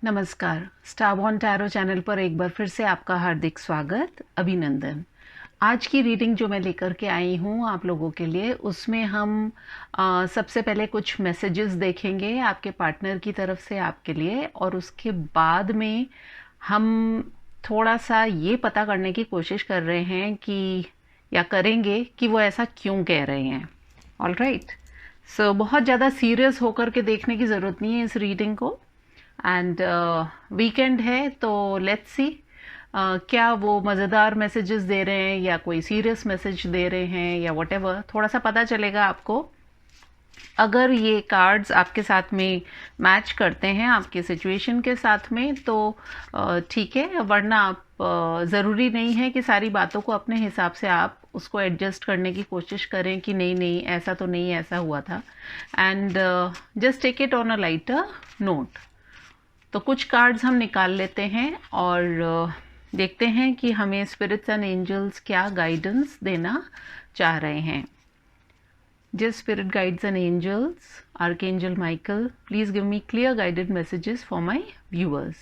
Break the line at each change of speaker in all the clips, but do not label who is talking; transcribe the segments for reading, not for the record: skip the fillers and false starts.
नमस्कार। स्टारबॉर्न tarot channel पर एक बार फिर से आपका हार्दिक स्वागत, अभिनंदन। आज की रीडिंग जो मैं लेकर के आई हूँ आप लोगों के लिए, उसमें हम सबसे पहले कुछ मैसेजेस देखेंगे आपके पार्टनर की तरफ से आपके लिए, और उसके बाद में हम थोड़ा सा ये पता करने की कोशिश कर रहे हैं कि या करेंगे कि वो ऐसा क्यों कह रहे हैं। ऑल राइट, सो बहुत ज़्यादा सीरियस होकर के देखने की ज़रूरत नहीं है इस रीडिंग को। एंड वीकेंड है तो लेट्स सी क्या वो मज़ेदार मैसेजेस दे रहे हैं या कोई सीरियस मैसेज दे रहे हैं या व्हाटएवर, थोड़ा सा पता चलेगा आपको। अगर ये कार्ड्स आपके साथ में मैच करते हैं आपके सिचुएशन के साथ में तो ठीक है, वरना आप ज़रूरी नहीं है कि सारी बातों को अपने हिसाब से आप उसको एडजस्ट करने की कोशिश करें कि नहीं नहीं ऐसा तो नहीं, ऐसा हुआ था। And just take it on a lighter note. तो कुछ कार्ड्स हम निकाल लेते हैं और देखते हैं कि हमें स्पिरिट्स एंड एंजल्स क्या गाइडेंस देना चाह रहे हैं। Dear spirit guides and angels, archangel Michael, please give me clear guided messages for my viewers.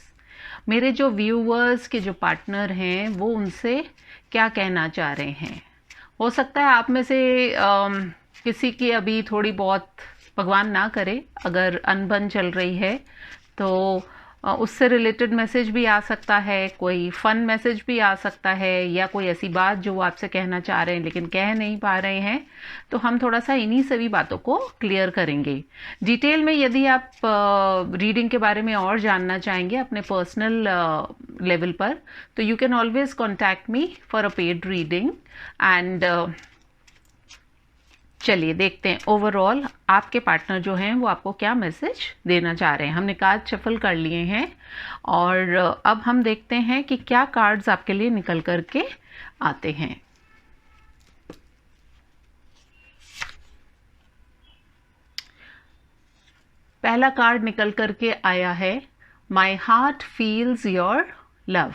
मेरे जो व्यूअर्स के जो पार्टनर हैं वो उनसे क्या कहना चाह रहे हैं। हो सकता है आप में से किसी की अभी थोड़ी बहुत, भगवान ना करे, अगर अनबन चल रही है तो उससे रिलेटेड मैसेज भी आ सकता है, कोई फन मैसेज भी आ सकता है, या कोई ऐसी बात जो वो आपसे कहना चाह रहे हैं लेकिन कह नहीं पा रहे हैं। तो हम थोड़ा सा इन्हीं सभी बातों को क्लियर करेंगे। डिटेल में यदि आप रीडिंग के बारे में और जानना चाहेंगे अपने पर्सनल लेवल पर, तो you can always contact me for a paid reading. And चलिए देखते हैं ओवरऑल आपके पार्टनर जो हैं वो आपको क्या मैसेज देना चाह रहे हैं। हमने कार्ड शफल कर लिए हैं और अब हम देखते हैं कि क्या कार्ड्स आपके लिए निकल करके आते हैं। पहला कार्ड निकल करके आया है, my heart feels your love.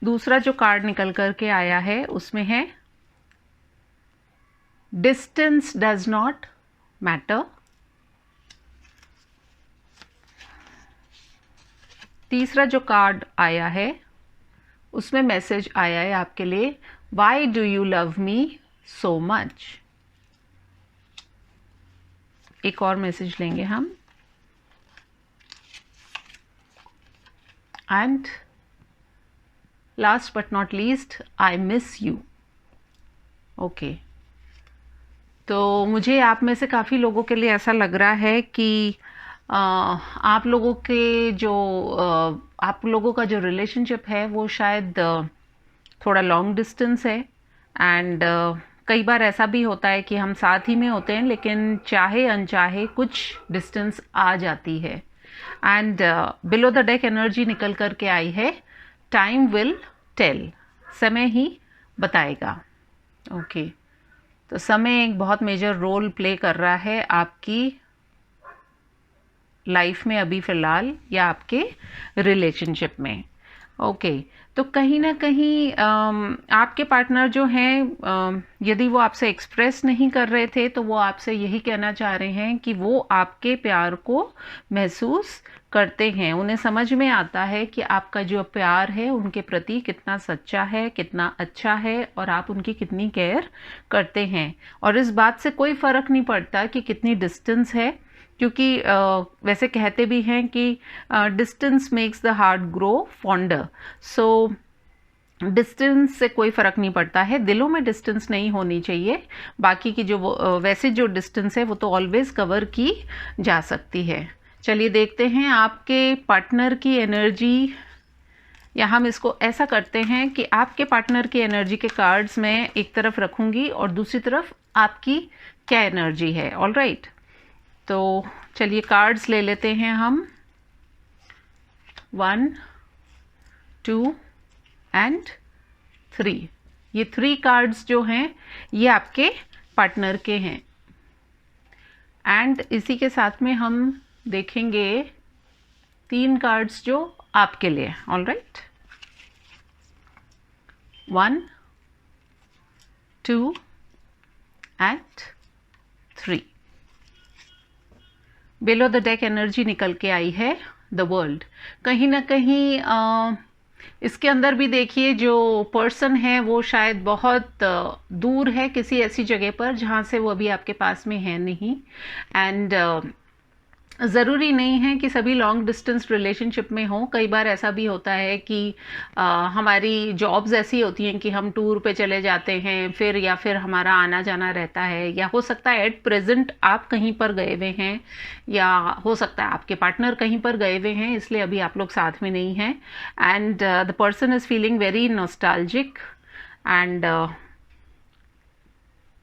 दूसरा जो कार्ड निकल करके आया है उसमें है, डिस्टेंस डज नॉट मैटर। तीसरा जो कार्ड आया है उसमें मैसेज आया है आपके लिए, why do you love me so much. एक और मैसेज लेंगे हम, and last but not least, I miss you. Okay, तो मुझे आप में से काफ़ी लोगों के लिए ऐसा लग रहा है कि आप लोगों के जो आप लोगों का जो रिलेशनशिप है वो शायद थोड़ा लॉन्ग डिस्टेंस है। एंड कई बार ऐसा भी होता है कि हम साथ ही में होते हैं लेकिन चाहे अनचाहे कुछ डिस्टेंस आ जाती है। And below the deck energy निकल करके आई है, टाइम विल टेल, समय ही बताएगा। ओके, तो समय एक बहुत मेजर रोल प्ले कर रहा है आपकी लाइफ में अभी फ़िलहाल, या आपके रिलेशनशिप में। ओके, तो कहीं ना कहीं आपके पार्टनर जो हैं, यदि वो आपसे एक्सप्रेस नहीं कर रहे थे तो वो आपसे यही कहना चाह रहे हैं कि वो आपके प्यार को महसूस करते हैं। उन्हें समझ में आता है कि आपका जो प्यार है उनके प्रति कितना सच्चा है, कितना अच्छा है, और आप उनकी कितनी केयर करते हैं। और इस बात से कोई फ़र्क नहीं पड़ता कि कितनी डिस्टेंस है, क्योंकि वैसे कहते भी हैं कि distance makes the heart grow fonder. So distance से कोई फ़र्क नहीं पड़ता है, दिलों में डिस्टेंस नहीं होनी चाहिए। बाकी की जो वैसे जो डिस्टेंस है वो तो ऑलवेज कवर की जा सकती है। चलिए देखते हैं आपके पार्टनर की एनर्जी, या हम इसको ऐसा करते हैं कि आपके पार्टनर की एनर्जी के कार्ड्स मैं एक तरफ रखूंगी और दूसरी तरफ आपकी क्या एनर्जी है। ऑल राइट, तो चलिए कार्ड्स ले लेते हैं हम, 1, 2 एंड 3। ये 3 कार्ड्स जो हैं ये आपके पार्टनर के हैं। एंड इसी के साथ में हम देखेंगे 3 कार्ड्स जो आपके लिए। All right, 1, 2 and 3। Below the deck energy निकल के आई है द वर्ल्ड। कहीं ना कहीं इसके अंदर भी देखिए जो पर्सन है वो शायद बहुत दूर है किसी ऐसी जगह पर जहाँ से वो अभी आपके पास में है नहीं। एंड ज़रूरी नहीं है कि सभी लॉन्ग डिस्टेंस रिलेशनशिप में हो। कई बार ऐसा भी होता है कि हमारी जॉब्स ऐसी होती हैं कि हम टूर पे चले जाते हैं फिर, या फिर हमारा आना जाना रहता है, या हो सकता है एट प्रेजेंट आप कहीं पर गए हुए हैं, या हो सकता है आपके पार्टनर कहीं पर गए हुए हैं, इसलिए अभी आप लोग साथ में नहीं हैं। And the person is feeling very nostalgic and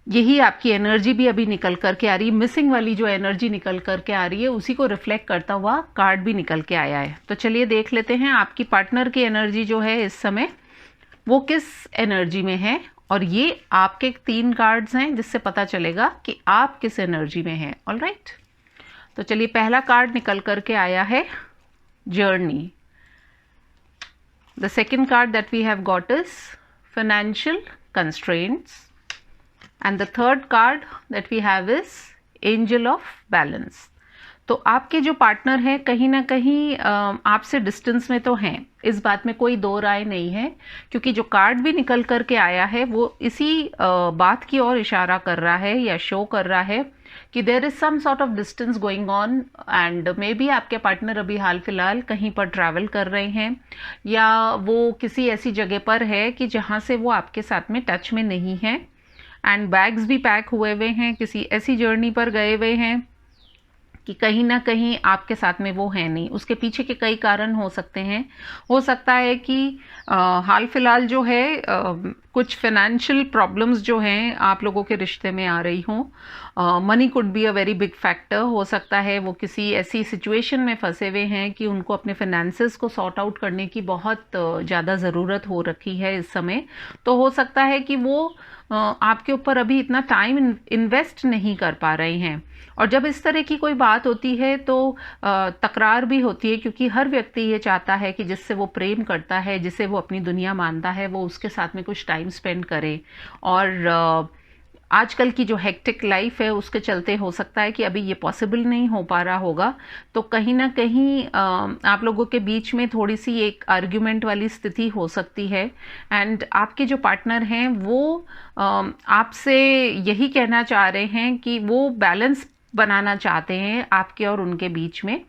यही आपकी एनर्जी भी अभी निकल करके आ रही है। मिसिंग वाली जो एनर्जी निकल करके आ रही है उसी को रिफ्लेक्ट करता हुआ कार्ड भी निकल के आया है। तो चलिए देख लेते हैं आपकी पार्टनर की एनर्जी जो है इस समय वो किस एनर्जी में है। और ये आपके 3 कार्ड्स हैं जिससे पता चलेगा कि आप किस एनर्जी में हैं। ऑलराइट, तो चलिए पहला कार्ड निकल करके आया है journey. The second card that we have got is financial constraints. And the third card that we have is Angel of Balance। तो आपके जो पार्टनर हैं कहीं ना कहीं आपसे डिस्टेंस में तो हैं, इस बात में कोई दो राय नहीं है, क्योंकि जो कार्ड भी निकल करके आया है वो इसी बात की ओर इशारा कर रहा है या शो कर रहा है कि there is some sort of distance going on and maybe आपके पार्टनर अभी हाल फिलहाल कहीं पर ट्रैवल कर रहे हैं, या वो किसी ऐसी जगह पर है कि जहाँ से वो आपके साथ में टच में नहीं है। एंड बैग्स भी पैक हुए हुए हैं, किसी ऐसी जर्नी पर गए हुए हैं कि कहीं ना कहीं आपके साथ में वो है नहीं। उसके पीछे के कई कारण हो सकते हैं। हो सकता है कि हाल फिलहाल जो है कुछ फाइनेंशियल प्रॉब्लम्स जो हैं आप लोगों के रिश्ते में आ रही हों। Money could be a very big factor. हो सकता है वो किसी ऐसी सिचुएशन में फंसे हुए हैं कि उनको अपने फाइनेंसेस को सॉर्ट आउट करने की बहुत ज़्यादा ज़रूरत हो रखी है इस समय। तो हो सकता है कि वो आपके ऊपर अभी इतना टाइम इन्वेस्ट नहीं कर पा रहे हैं। और जब इस तरह की कोई बात होती है तो तकरार भी होती है, क्योंकि हर व्यक्ति ये चाहता है कि जिससे वो प्रेम करता है, जिसे वो अपनी दुनिया मानता है, वो उसके साथ में कुछ टाइम स्पेंड करे। और आजकल की जो हेक्टिक लाइफ है उसके चलते हो सकता है कि अभी ये पॉसिबल नहीं हो पा रहा होगा। तो कहीं ना कहीं आप लोगों के बीच में थोड़ी सी एक आर्ग्यूमेंट वाली स्थिति हो सकती है। एंड आपके जो पार्टनर हैं वो आपसे यही कहना चाह रहे हैं कि वो बैलेंस बनाना चाहते हैं आपके और उनके बीच में।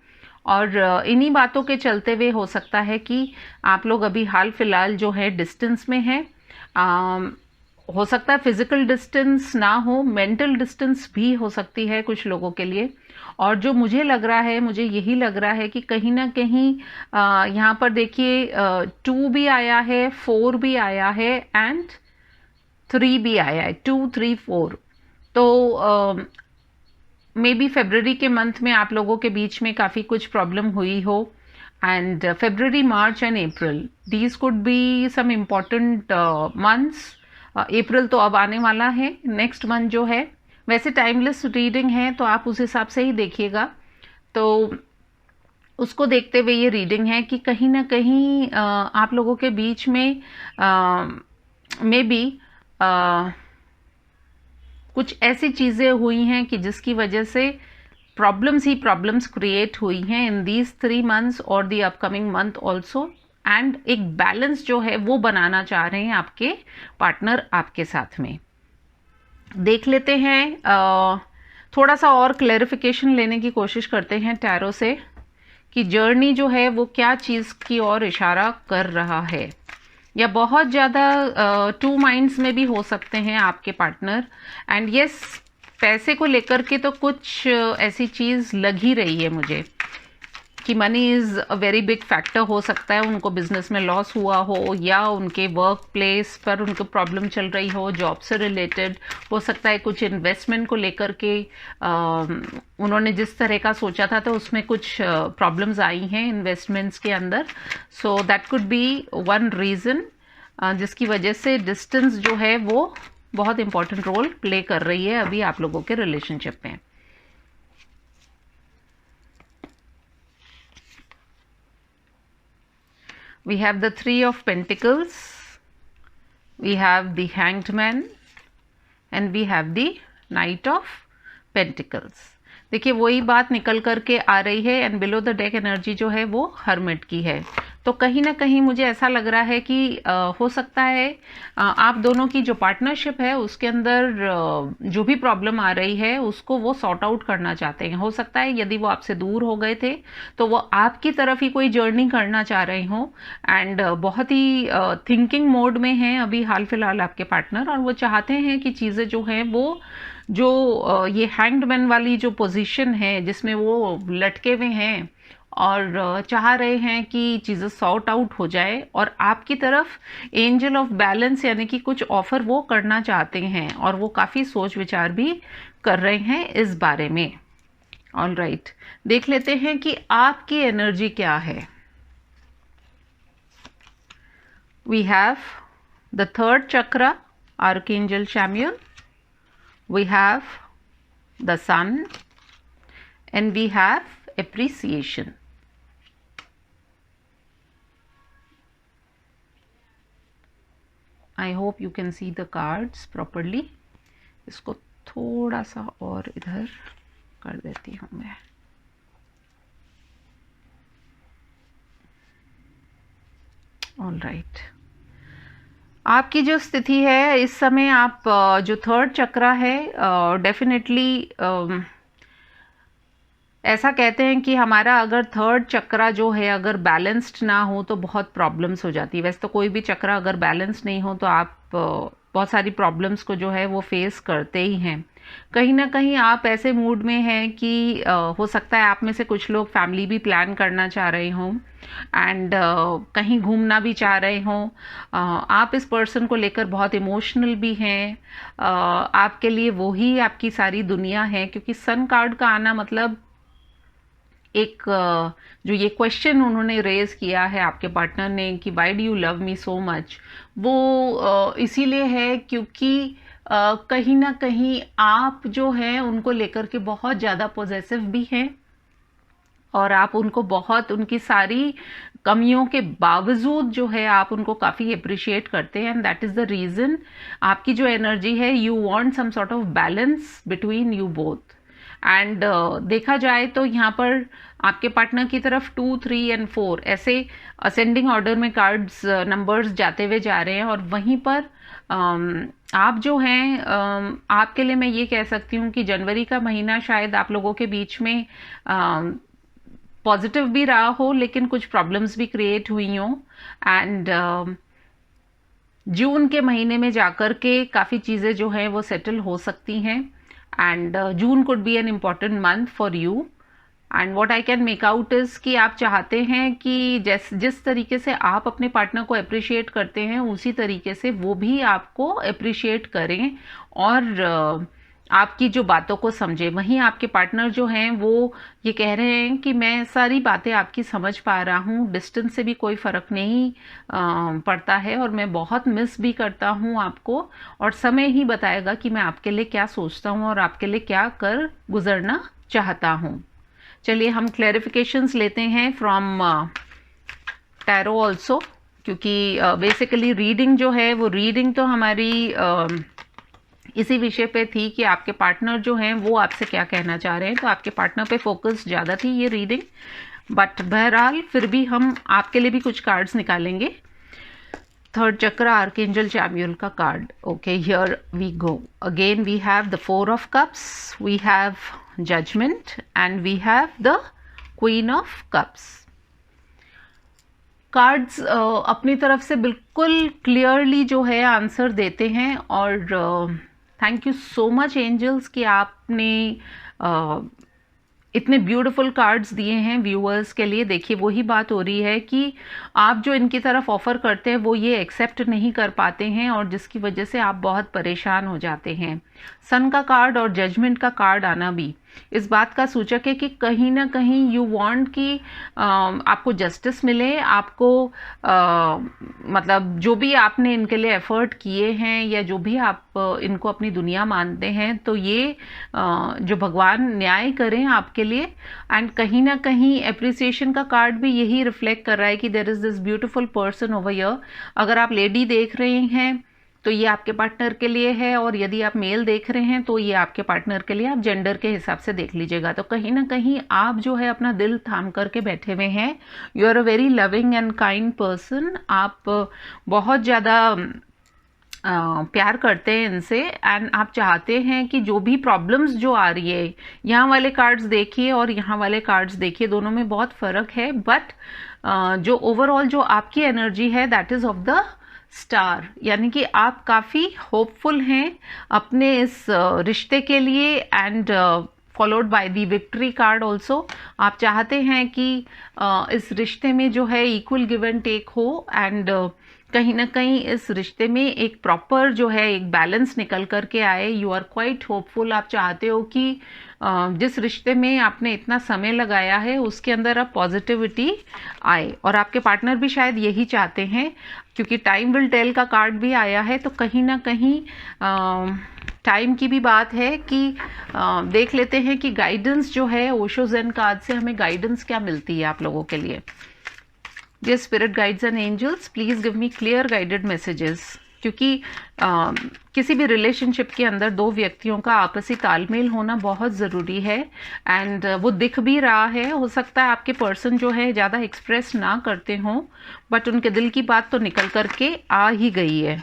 और इन्हीं बातों के चलते हुए हो सकता है कि आप लोग अभी हाल फिलहाल जो है डिस्टेंस में हैं। हो सकता है फिजिकल डिस्टेंस ना हो, मेंटल डिस्टेंस भी हो सकती है कुछ लोगों के लिए। और जो मुझे लग रहा है, मुझे यही लग रहा है कि कहीं ना कहीं यहाँ पर देखिए 2 भी आया है, 4 भी आया है एंड 3 भी आया है, 2 3 4। तो मे बी फरवरी के मंथ में आप लोगों के बीच में काफ़ी कुछ प्रॉब्लम हुई हो। And February, March and April, these could be some important months. April तो अब आने वाला है, नेक्स्ट मंथ जो है। वैसे टाइमलेस रीडिंग है तो आप उस हिसाब से ही देखिएगा। तो उसको देखते हुए ये रीडिंग है कि कहीं ना कहीं आप लोगों के बीच में मे बी कुछ ऐसी चीज़ें हुई हैं कि जिसकी वजह से प्रॉब्लम्स ही प्रॉब्लम्स क्रिएट हुई हैं इन दीज 3 मंथ्स और the upcoming month also. And एक बैलेंस जो है वो बनाना चाह रहे हैं आपके पार्टनर आपके साथ में। देख लेते हैं, थोड़ा सा और क्लैरिफिकेशन लेने की कोशिश करते हैं टैरो से कि जर्नी जो है वो क्या चीज़ की ओर इशारा कर रहा है। या बहुत ज़्यादा 2 माइंड्स में भी हो सकते हैं आपके पार्टनर। एंड यस, पैसे को लेकर के तो कुछ ऐसी चीज़ लग ही रही है मुझे कि money is a very big factor. हो सकता है उनको बिजनेस में लॉस हुआ हो, या उनके वर्क प्लेस पर उनको प्रॉब्लम चल रही हो जॉब से रिलेटेड। हो सकता है कुछ इन्वेस्टमेंट को लेकर के उन्होंने जिस तरह का सोचा था तो उसमें कुछ प्रॉब्लम्स आई हैं इन्वेस्टमेंट्स के अंदर। So that could be one reason जिसकी वजह से डिस्टेंस जो है वो बहुत इंपॉर्टेंट रोल प्ले कर रही है अभी आप लोगों के रिलेशनशिप में। We have the 3 of Pentacles, we have the Hanged Man, and we have the Knight of Pentacles. देखिए वही बात निकल कर के आ रही है, and below the deck energy जो है वो हर्मिट की है। तो कहीं ना कहीं मुझे ऐसा लग रहा है कि हो सकता है आप दोनों की जो पार्टनरशिप है उसके अंदर जो भी प्रॉब्लम आ रही है उसको वो सॉर्ट आउट करना चाहते हैं। हो सकता है यदि वो आपसे दूर हो गए थे तो वो आपकी तरफ ही कोई जर्नी करना चाह रहे हों, एंड बहुत ही थिंकिंग मोड में हैं अभी हाल फिलहाल आपके पार्टनर, और वो चाहते हैं कि चीज़ें जो हैं वो जो ये हैंग्ड मैन वाली जो पोजीशन है जिसमें वो लटके हुए हैं और चाह रहे हैं कि चीज़ें सॉर्ट आउट हो जाए, और आपकी तरफ एंजल ऑफ बैलेंस यानी कि कुछ ऑफर वो करना चाहते हैं, और वो काफ़ी सोच विचार भी कर रहे हैं इस बारे में। ऑल राइट, देख लेते हैं कि आपकी एनर्जी क्या है। We have the third chakra, archangel Chamuel, we have the sun, and we have appreciation. I hope you can see the cards properly. इसको थोड़ा सा और इधर कर देती हूँ मैं। All right. आपकी जो स्थिति है इस समय, आप जो थर्ड चक्रा है, डेफिनेटली ऐसा कहते हैं कि हमारा अगर थर्ड चक्रा जो है अगर बैलेंस्ड ना हो तो बहुत प्रॉब्लम्स हो जाती है। वैसे तो कोई भी चक्रा अगर बैलेंस नहीं हो तो आप बहुत सारी प्रॉब्लम्स को जो है वो फेस करते ही हैं। कहीं ना कहीं आप ऐसे मूड में हैं कि हो सकता है आप में से कुछ लोग फैमिली भी प्लान करना चाह रहे हों, एंड कहीं घूमना भी चाह रहे हों। आप इस पर्सन को लेकर बहुत इमोशनल भी हैं। आपके लिए वो ही आपकी सारी दुनिया है, क्योंकि सन कार्ड का आना मतलब एक जो ये क्वेश्चन उन्होंने रेज किया है आपके पार्टनर ने कि why do you love me so much, वो इसीलिए है क्योंकि कहीं ना कहीं आप जो हैं उनको लेकर के बहुत ज़्यादा पॉजेसिव भी हैं, और आप उनको बहुत, उनकी सारी कमियों के बावजूद जो है आप उनको काफ़ी अप्रिशिएट करते हैं, and that is the reason आपकी जो एनर्जी है, you want some sort of balance between you both. And देखा जाए तो यहाँ पर आपके पार्टनर की तरफ 2, 3 एंड 4 ऐसे असेंडिंग ऑर्डर में कार्ड्स नंबर्स जाते हुए जा रहे हैं, और वहीं पर आप जो हैं, आपके लिए मैं ये कह सकती हूँ कि जनवरी का महीना शायद आप लोगों के बीच में पॉजिटिव भी रहा हो, लेकिन कुछ प्रॉब्लम्स भी क्रिएट हुई हों, एंड जून के महीने में जाकर के काफ़ी चीज़ें जो हैं वो सेटल हो सकती हैं, and June could be an important month for you. And what I can make out is कि आप चाहते हैं कि जिस तरीके से आप अपने पार्टनर को अप्रिशिएट करते हैं उसी तरीके से वो भी आपको अप्रिशिएट करें, और आपकी जो बातों को समझे। वहीं आपके पार्टनर जो हैं वो ये कह रहे हैं कि मैं सारी बातें आपकी समझ पा रहा हूँ, डिस्टेंस से भी कोई फ़र्क नहीं पड़ता है, और मैं बहुत मिस भी करता हूँ आपको, और समय ही बताएगा कि मैं आपके लिए क्या सोचता हूँ और आपके लिए क्या कर गुजरना चाहता हूँ। चलिए हम क्लैरिफिकेशंस लेते हैं फ्रॉम टैरो ऑल्सो, क्योंकि बेसिकली रीडिंग जो है वो रीडिंग तो हमारी इसी विषय पे थी कि आपके पार्टनर जो हैं वो आपसे क्या कहना चाह रहे हैं, तो आपके पार्टनर पे फोकस ज़्यादा थी ये रीडिंग, बट बहरहाल फिर भी हम आपके लिए भी कुछ कार्ड्स निकालेंगे। थर्ड चक्र आर्कएंजल चैम्यूल का card. Okay, here we go again. We have the 4 of cups, we have judgement, and we have the queen of cups. Cards अपनी तरफ से बिल्कुल क्लियरली जो है आंसर देते हैं, और thank you so much angels कि आपने इतने ब्यूटीफुल कार्ड्स दिए हैं व्यूअर्स के लिए। देखिए वही बात हो रही है कि आप जो इनकी तरफ ऑफ़र करते हैं वो ये एक्सेप्ट नहीं कर पाते हैं, और जिसकी वजह से आप बहुत परेशान हो जाते हैं। सन का कार्ड और जजमेंट का कार्ड आना भी इस बात का सूचक है कि कहीं ना कहीं यू वांट कि आपको जस्टिस मिले, आपको मतलब जो भी आपने इनके लिए एफर्ट किए हैं या जो भी आप इनको अपनी दुनिया मानते हैं, तो ये जो भगवान न्याय करें आपके लिए। एंड कहीं ना कहीं एप्रिसिएशन का कार्ड भी यही रिफ्लेक्ट कर रहा है कि there is this beautiful person over here. अगर आप लेडी देख रहे हैं तो ये आपके पार्टनर के लिए है, और यदि आप मेल देख रहे हैं तो ये आपके पार्टनर के लिए, आप जेंडर के हिसाब से देख लीजिएगा। तो कहीं ना कहीं आप जो है अपना दिल थाम करके बैठे हुए हैं। You are a very loving and kind person. आप बहुत ज़्यादा प्यार करते हैं इनसे, एंड आप चाहते हैं कि जो भी प्रॉब्लम्स जो आ रही है, यहाँ वाले कार्ड्स देखिए और यहाँ वाले कार्ड्स देखिए, दोनों में बहुत फ़र्क है, बट जो ओवरऑल जो आपकी एनर्जी है that is of the star, यानी कि आप काफ़ी होपफुल हैं अपने इस रिश्ते के लिए, and followed by the victory card also. आप चाहते हैं कि इस रिश्ते में जो है इक्वल गिव एंड टेक हो, एंड कहीं ना कहीं इस रिश्ते में एक प्रॉपर जो है एक बैलेंस निकल कर के आए। You are quite hopeful. आप चाहते हो कि जिस रिश्ते में आपने इतना समय लगाया है उसके अंदर अब पॉजिटिविटी आए, और आपके पार्टनर भी शायद यही चाहते हैं, क्योंकि टाइम विल टेल का कार्ड भी आया है। तो कहीं ना कहीं टाइम की भी बात है कि देख लेते हैं कि गाइडेंस जो है ओशो ज़ेन कार्ड से हमें गाइडेंस क्या मिलती है आप लोगों के लिए। Dear spirit guides and angels, please give me clear guided messages, क्योंकि किसी भी रिलेशनशिप के अंदर दो व्यक्तियों का आपसी तालमेल होना बहुत ज़रूरी है, एंड वो दिख भी रहा है। हो सकता है आपके पर्सन जो है ज़्यादा एक्सप्रेस ना करते हों, बट उनके दिल की बात तो निकल करके आ ही गई है।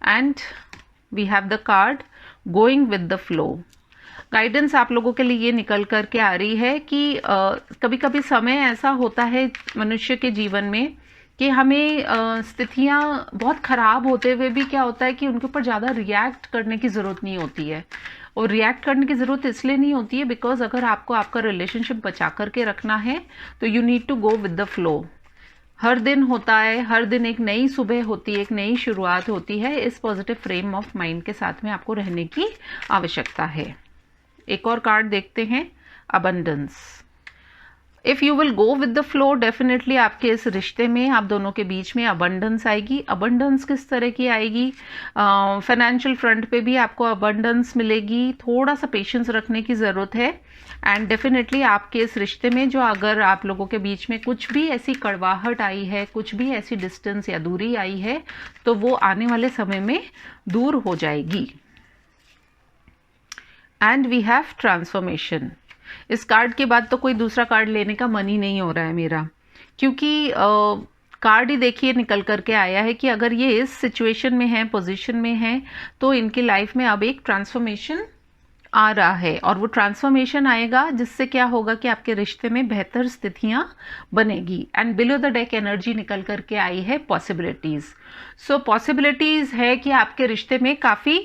And we have the card going with the flow. Guidance आप लोगों के लिए ये निकल कर के आ रही है कि कभी कभी समय ऐसा होता है मनुष्य के जीवन में कि हमें स्थितियाँ बहुत ख़राब होते हुए भी क्या होता है कि उनके ऊपर ज़्यादा रिएक्ट करने की ज़रूरत नहीं होती है। और रिएक्ट करने की ज़रूरत इसलिए नहीं होती है बिकॉज अगर आपको आपका रिलेशनशिप बचा करके रखना है तो you need to go with the flow. हर दिन होता है, हर दिन एक नई सुबह होती है, एक नई शुरुआत होती है। इस पॉजिटिव फ्रेम ऑफ माइंड के साथ में आपको रहने की आवश्यकता है। एक और कार्ड देखते हैं, abundance. If you will go with the flow, definitely आपके इस रिश्ते में आप दोनों के बीच में अबंडेंस आएगी। अबंडेंस किस तरह की आएगी? फाइनेंशियल फ्रंट पे भी आपको अबंडेंस मिलेगी। थोड़ा सा पेशेंस रखने की ज़रूरत है, एंड डेफिनेटली आपके इस रिश्ते में जो अगर आप लोगों के बीच में कुछ भी ऐसी कड़वाहट आई है, कुछ भी ऐसी डिस्टेंस या दूरी आई है, तो वो आने वाले समय में दूर हो जाएगी। And we have transformation. इस कार्ड के बाद तो कोई दूसरा कार्ड लेने का मन ही नहीं हो रहा है मेरा, क्योंकि कार्ड ही देखिए निकल करके आया है कि अगर ये इस सिचुएशन में है, पोजीशन में है, तो इनकी लाइफ में अब एक ट्रांसफॉर्मेशन आ रहा है, और वो ट्रांसफॉर्मेशन आएगा जिससे क्या होगा कि आपके रिश्ते में बेहतर स्थितियां बनेगी। And below the deck energy निकल करके आई है पॉसिबिलिटीज़। सो पॉसिबिलिटीज़ है कि आपके रिश्ते में काफ़ी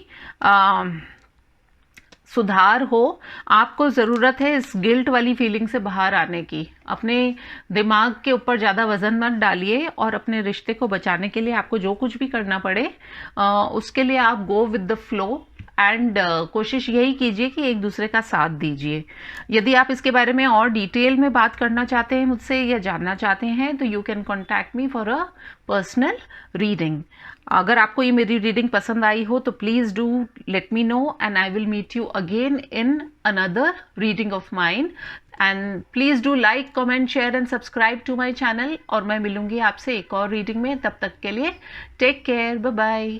सुधार हो। आपको ज़रूरत है इस गिल्ट वाली फीलिंग से बाहर आने की। अपने दिमाग के ऊपर ज़्यादा वज़न मत डालिए, और अपने रिश्ते को बचाने के लिए आपको जो कुछ भी करना पड़े उसके लिए आप गो विद द फ्लो, एंड कोशिश यही कीजिए कि एक दूसरे का साथ दीजिए। यदि आप इसके बारे में और डिटेल में बात करना चाहते हैं मुझसे या जानना चाहते हैं तो you can contact me for a personal reading. अगर आपको ये मेरी रीडिंग पसंद आई हो तो please do let me know, and I will meet you again in another reading of mine. And please do like, comment, share and subscribe to my channel. और मैं मिलूंगी आपसे एक और रीडिंग में। तब तक के लिए टेक केयर, बाय बाय।